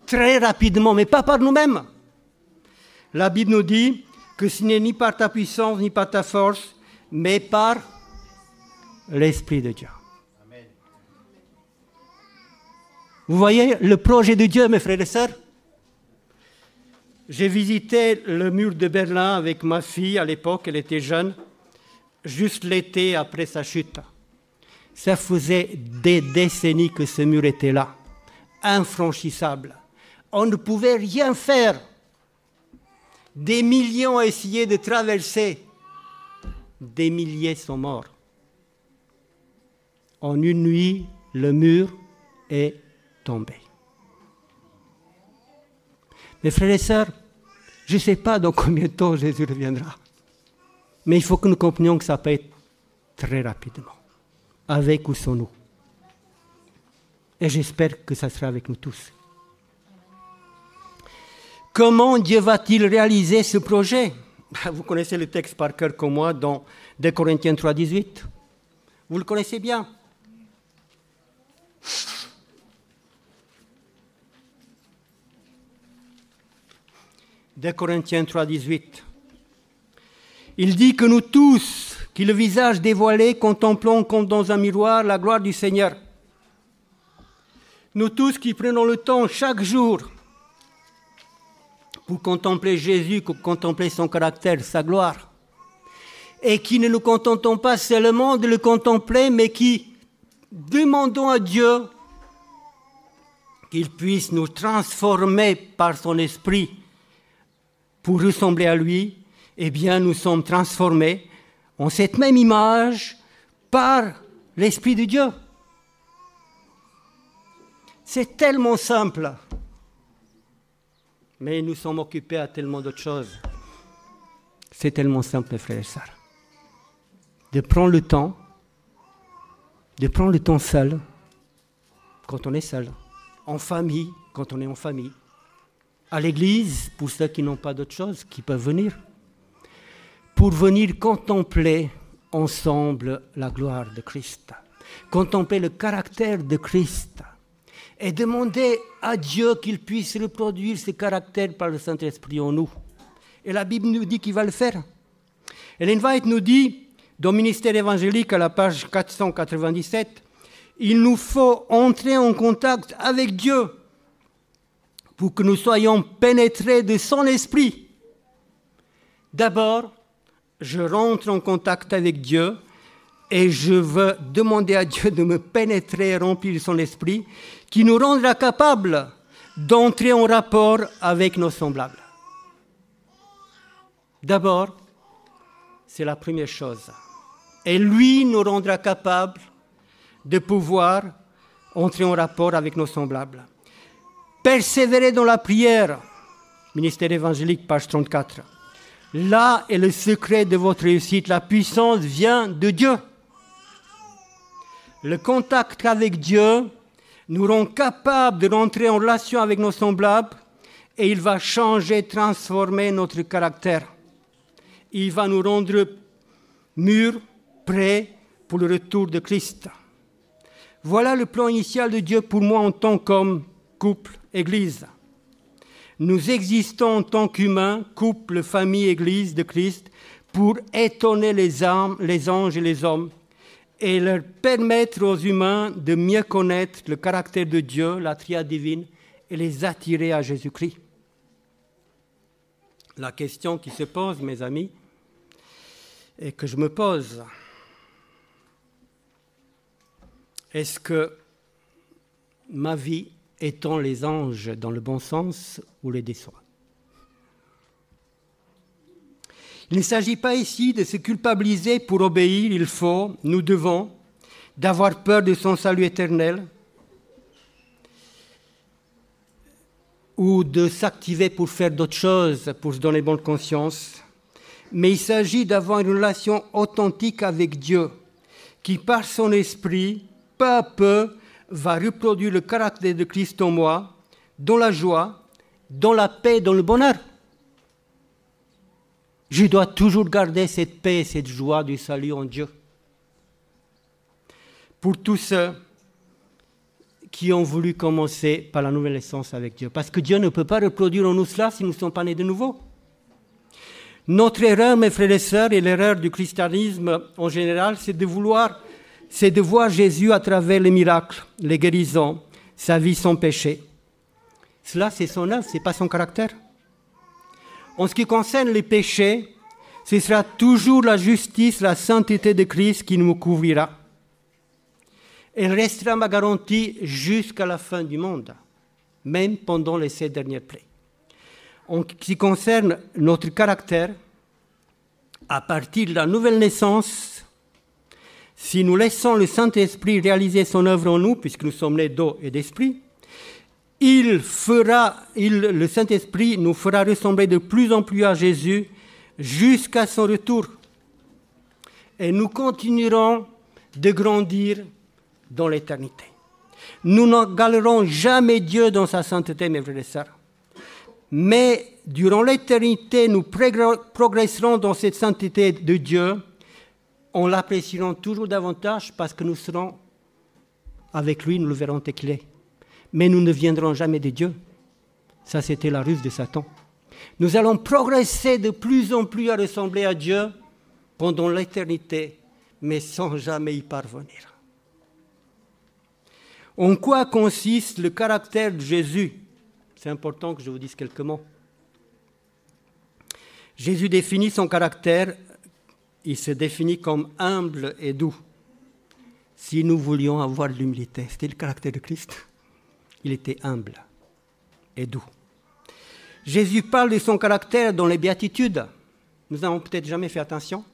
très rapidement, mais pas par nous-mêmes. La Bible nous dit que ce n'est ni par ta puissance, ni par ta force, mais par l'Esprit de Dieu. Amen. Vous voyez le projet de Dieu, mes frères et sœurs? J'ai visité le mur de Berlin avec ma fille, à l'époque, elle était jeune, juste l'été après sa chute. Ça faisait des décennies que ce mur était là, infranchissable. On ne pouvait rien faire. Des millions ont essayé de traverser. Des milliers sont morts. En une nuit, le mur est tombé. Mes frères et sœurs, je ne sais pas dans combien de temps Jésus reviendra. Mais il faut que nous comprenions que ça peut être très rapidement, avec ou sans nous. Et j'espère que ça sera avec nous tous. Comment Dieu va-t-il réaliser ce projet? Vous connaissez le texte par cœur comme moi dans 2 Corinthiens 3, 18. Vous le connaissez bien. « 2 Corinthiens 3, 18. Il dit que nous tous, qui le visage dévoilé, contemplons comme dans un miroir la gloire du Seigneur. Nous tous qui prenons le temps chaque jour pour contempler Jésus, pour contempler son caractère, sa gloire, et qui ne nous contentons pas seulement de le contempler, mais qui demandons à Dieu qu'il puisse nous transformer par son esprit pour ressembler à lui, eh bien nous sommes transformés en cette même image par l'Esprit de Dieu. C'est tellement simple, mais nous sommes occupés à tellement d'autres choses. C'est tellement simple, mes frères et sœurs, de prendre le temps seul, quand on est seul, en famille, quand on est en famille, à l'église, pour ceux qui n'ont pas d'autre chose, qui peuvent venir, pour venir contempler ensemble la gloire de Christ, contempler le caractère de Christ, et demander à Dieu qu'il puisse reproduire ce caractère par le Saint-Esprit en nous. Et la Bible nous dit qu'il va le faire. Ellen White nous dit, dans Ministère évangélique, à la page 497, il nous faut entrer en contact avec Dieu pour que nous soyons pénétrés de son esprit. D'abord, je rentre en contact avec Dieu et je veux demander à Dieu de me pénétrer et remplir son esprit, qui nous rendra capables d'entrer en rapport avec nos semblables. D'abord, c'est la première chose. Et lui nous rendra capables de pouvoir entrer en rapport avec nos semblables. Persévérer dans la prière, Ministère évangélique, page 34. Là est le secret de votre réussite. La puissance vient de Dieu. Le contact avec Dieu nous rend capables de rentrer en relation avec nos semblables et il va changer, transformer notre caractère. Il va nous rendre mûrs, prêts pour le retour de Christ. Voilà le plan initial de Dieu pour moi en tant qu'homme, couple, Église. Nous existons en tant qu'humains, couple, famille, Église de Christ, pour étonner les anges et les hommes et leur permettre aux humains de mieux connaître le caractère de Dieu, la triade divine, et les attirer à Jésus-Christ. La question qui se pose, mes amis, et que je me pose, est-ce que ma vie étend les anges dans le bon sens ou les déçoit? Il ne s'agit pas ici de se culpabiliser pour obéir, nous devons, d'avoir peur de son salut éternel ou de s'activer pour faire d'autres choses, pour se donner bonne conscience. Mais il s'agit d'avoir une relation authentique avec Dieu, qui par son esprit, peu à peu, va reproduire le caractère de Christ en moi, dans la joie, dans la paix, dans le bonheur. Je dois toujours garder cette paix et cette joie du salut en Dieu. Pour tous ceux qui ont voulu commencer par la nouvelle naissance avec Dieu. Parce que Dieu ne peut pas reproduire en nous cela si nous ne sommes pas nés de nouveau. Notre erreur, mes frères et sœurs, et l'erreur du christianisme en général, c'est de voir Jésus à travers les miracles, les guérisons, sa vie sans péché. Cela, c'est son œuvre, ce n'est pas son caractère. En ce qui concerne les péchés, ce sera toujours la justice, la sainteté de Christ qui nous couvrira. Elle restera ma garantie jusqu'à la fin du monde, même pendant les 7 dernières plaies. En ce qui concerne notre caractère, à partir de la nouvelle naissance, si nous laissons le Saint-Esprit réaliser son œuvre en nous, puisque nous sommes nés d'eau et d'esprit, le Saint-Esprit nous fera ressembler de plus en plus à Jésus jusqu'à son retour. Et nous continuerons de grandir dans l'éternité. Nous n'égalerons jamais Dieu dans sa sainteté, mes frères et sœurs. Mais durant l'éternité, nous progresserons dans cette sainteté de Dieu. On l'apprécierons toujours davantage parce que nous serons avec lui, nous le verrons tel qu'il est. Mais nous ne viendrons jamais de Dieu. Ça, c'était la ruse de Satan. Nous allons progresser de plus en plus à ressembler à Dieu pendant l'éternité, mais sans jamais y parvenir. En quoi consiste le caractère de Jésus? C'est important que je vous dise quelques mots. Jésus définit son caractère, il se définit comme humble et doux. Si nous voulions avoir de l'humilité, c'était le caractère de Christ. Il était humble et doux. Jésus parle de son caractère dans les béatitudes. Nous n'avons peut-être jamais fait attention,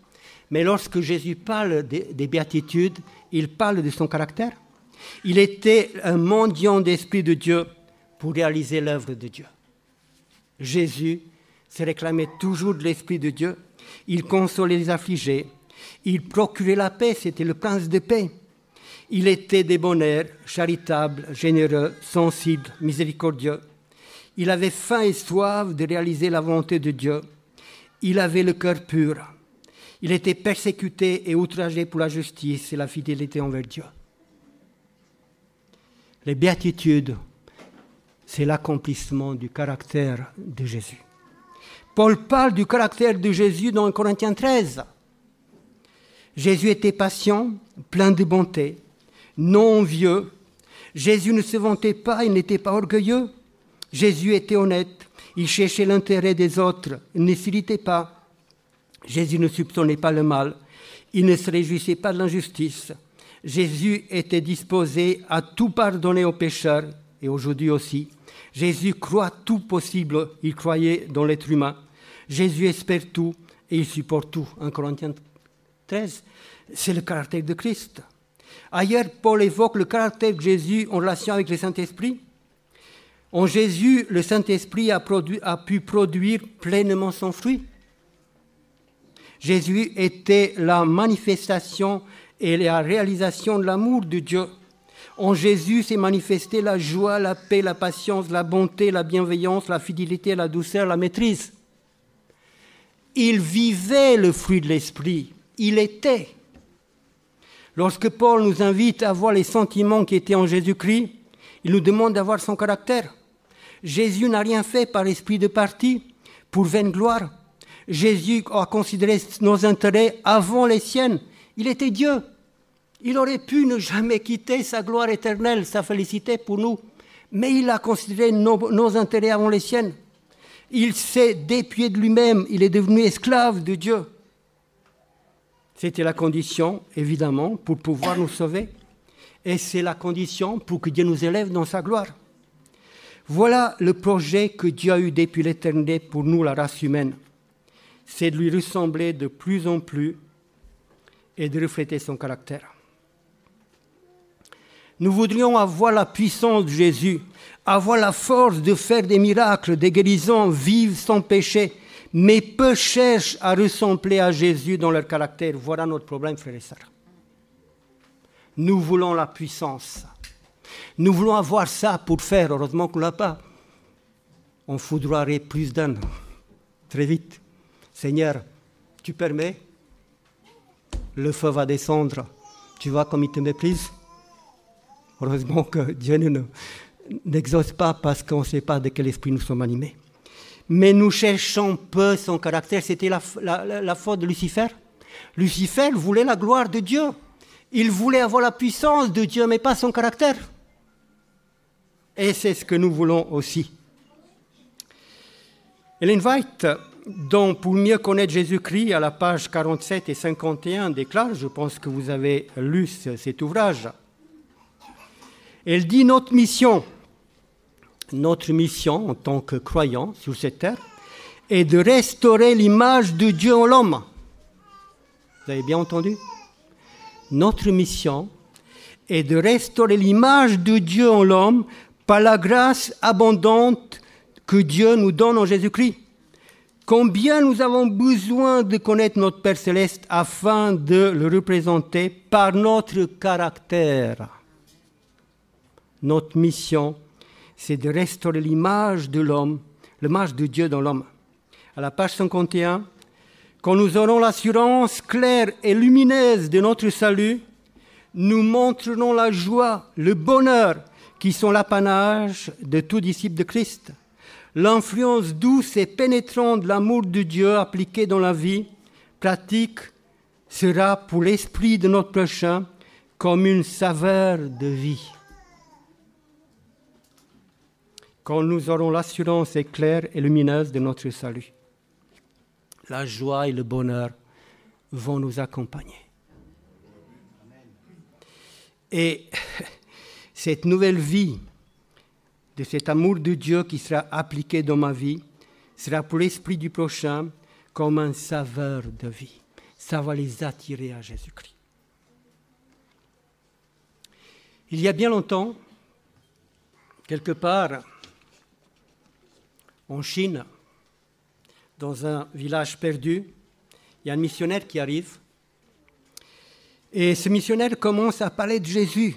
mais lorsque Jésus parle des béatitudes, il parle de son caractère. Il était un mendiant d'esprit de Dieu pour réaliser l'œuvre de Dieu. Jésus se réclamait toujours de l'Esprit de Dieu. Il consolait les affligés. Il procurait la paix, c'était le prince de paix. Il était débonnaire, charitable, généreux, sensible, miséricordieux. Il avait faim et soif de réaliser la volonté de Dieu. Il avait le cœur pur. Il était persécuté et outragé pour la justice et la fidélité envers Dieu. Les béatitudes, c'est l'accomplissement du caractère de Jésus. Paul parle du caractère de Jésus dans Corinthiens 13. Jésus était patient, plein de bonté, non envieux. Jésus ne se vantait pas, il n'était pas orgueilleux. Jésus était honnête, il cherchait l'intérêt des autres, il ne s'irritait pas. Jésus ne soupçonnait pas le mal, il ne se réjouissait pas de l'injustice. Jésus était disposé à tout pardonner aux pécheurs, et aujourd'hui aussi. Jésus croit tout possible, il croyait dans l'être humain. Jésus espère tout et il supporte tout. 1 Corinthiens 13, c'est le caractère de Christ. Ailleurs, Paul évoque le caractère de Jésus en relation avec le Saint-Esprit. En Jésus, le Saint-Esprit a pu produire pleinement son fruit. Jésus était la manifestation et la réalisation de l'amour de Dieu. En Jésus s'est manifestée la joie, la paix, la patience, la bonté, la bienveillance, la fidélité, la douceur, la maîtrise. Il vivait le fruit de l'Esprit. Il était. Lorsque Paul nous invite à voir les sentiments qui étaient en Jésus-Christ, il nous demande d'avoir son caractère. Jésus n'a rien fait par esprit de parti, pour vaine gloire. Jésus a considéré nos intérêts avant les siennes. Il était Dieu. Il aurait pu ne jamais quitter sa gloire éternelle, sa félicité pour nous. Mais il a considéré nos intérêts avant les siennes. Il s'est dépouillé de lui-même. Il est devenu esclave de Dieu. C'était la condition, évidemment, pour pouvoir nous sauver. Et c'est la condition pour que Dieu nous élève dans sa gloire. Voilà le projet que Dieu a eu depuis l'éternité pour nous, la race humaine. c'est de lui ressembler de plus en plus et de refléter son caractère. Nous voudrions avoir la puissance de Jésus, avoir la force de faire des miracles, des guérisons, vivre sans péché, mais peu cherchent à ressembler à Jésus dans leur caractère. Voilà notre problème, frères et sœurs. Nous voulons la puissance. Nous voulons avoir ça pour faire. Heureusement qu'on ne l'a pas. On foudroierait plus d'un. Très vite. Seigneur, tu permets? Le feu va descendre. Tu vois comme il te méprise? Heureusement que Dieu n'exauce pas parce qu'on ne sait pas de quel esprit nous sommes animés. Mais nous cherchons peu son caractère. C'était la faute de Lucifer. Lucifer voulait la gloire de Dieu. Il voulait avoir la puissance de Dieu, mais pas son caractère. Et c'est ce que nous voulons aussi. Ellen White, dont pour mieux connaître Jésus-Christ, à la page 47 et 51, déclare, je pense que vous avez lu cet ouvrage, elle dit notre mission en tant que croyants sur cette terre est de restaurer l'image de Dieu en l'homme. Vous avez bien entendu? Notre mission est de restaurer l'image de Dieu en l'homme par la grâce abondante que Dieu nous donne en Jésus-Christ. Combien nous avons besoin de connaître notre Père Céleste afin de le représenter par notre caractère. Notre mission, c'est de restaurer l'image de l'homme, l'image de Dieu dans l'homme. À la page 51, quand nous aurons l'assurance claire et lumineuse de notre salut, nous montrerons la joie, le bonheur qui sont l'apanage de tout disciple de Christ. L'influence douce et pénétrante de l'amour de Dieu appliqué dans la vie pratique sera pour l'esprit de notre prochain comme une saveur de vie. Quand nous aurons l'assurance claire et lumineuse de notre salut, la joie et le bonheur vont nous accompagner. Et cette nouvelle vie, de cet amour de Dieu qui sera appliqué dans ma vie, sera pour l'esprit du prochain comme un saveur de vie. Ça va les attirer à Jésus-Christ. Il y a bien longtemps, quelque part en Chine, dans un village perdu, il y a un missionnaire qui arrive. Et ce missionnaire commence à parler de Jésus.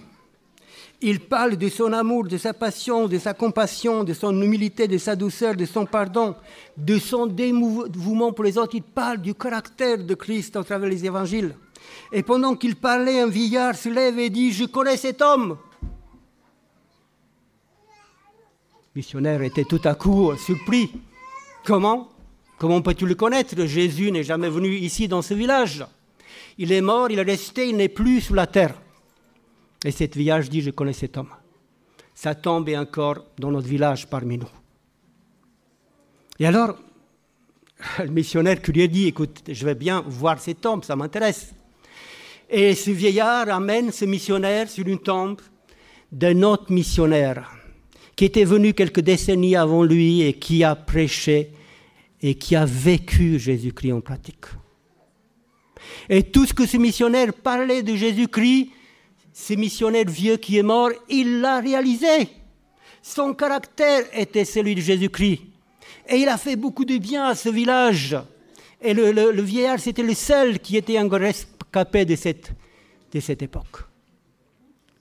Il parle de son amour, de sa passion, de sa compassion, de son humilité, de sa douceur, de son pardon, de son dévouement pour les autres. Il parle du caractère de Christ à travers les évangiles. Et pendant qu'il parlait, un vieillard se lève et dit « Je connais cet homme ». Le missionnaire était tout à coup surpris. Comment peux-tu le connaître? Jésus n'est jamais venu ici dans ce village. Il est mort, il est resté, il n'est plus sur la terre. Et cet vieillard dit, je connais cet homme. Sa tombe est encore dans notre village parmi nous. Et alors, le missionnaire curieux dit, écoute, je vais bien voir cette tombe, ça m'intéresse. Et ce vieillard amène ce missionnaire sur une tombe d'un autre missionnaire qui était venu quelques décennies avant lui et qui a prêché et qui a vécu Jésus-Christ en pratique. Et tout ce que ce missionnaire parlait de Jésus-Christ, ce missionnaire vieux qui est mort, il l'a réalisé. Son caractère était celui de Jésus-Christ. Et il a fait beaucoup de bien à ce village. Et le vieillard, c'était le seul qui était encore rescapé de cette époque.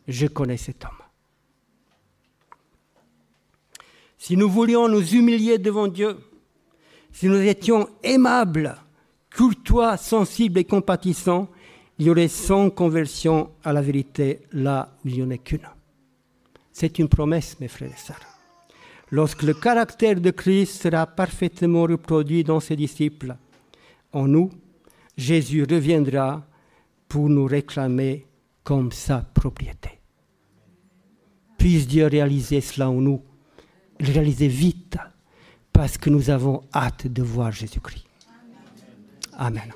Je connais cet homme. Si nous voulions nous humilier devant Dieu, si nous étions aimables, courtois, sensibles et compatissants, il y aurait 100 conversions à la vérité là où il n'y en a qu'une. C'est une promesse, mes frères et sœurs. Lorsque le caractère de Christ sera parfaitement reproduit dans ses disciples, en nous, Jésus reviendra pour nous réclamer comme sa propriété. Puisse Dieu réaliser cela en nous, le réaliser vite, parce que nous avons hâte de voir Jésus-Christ. Amen.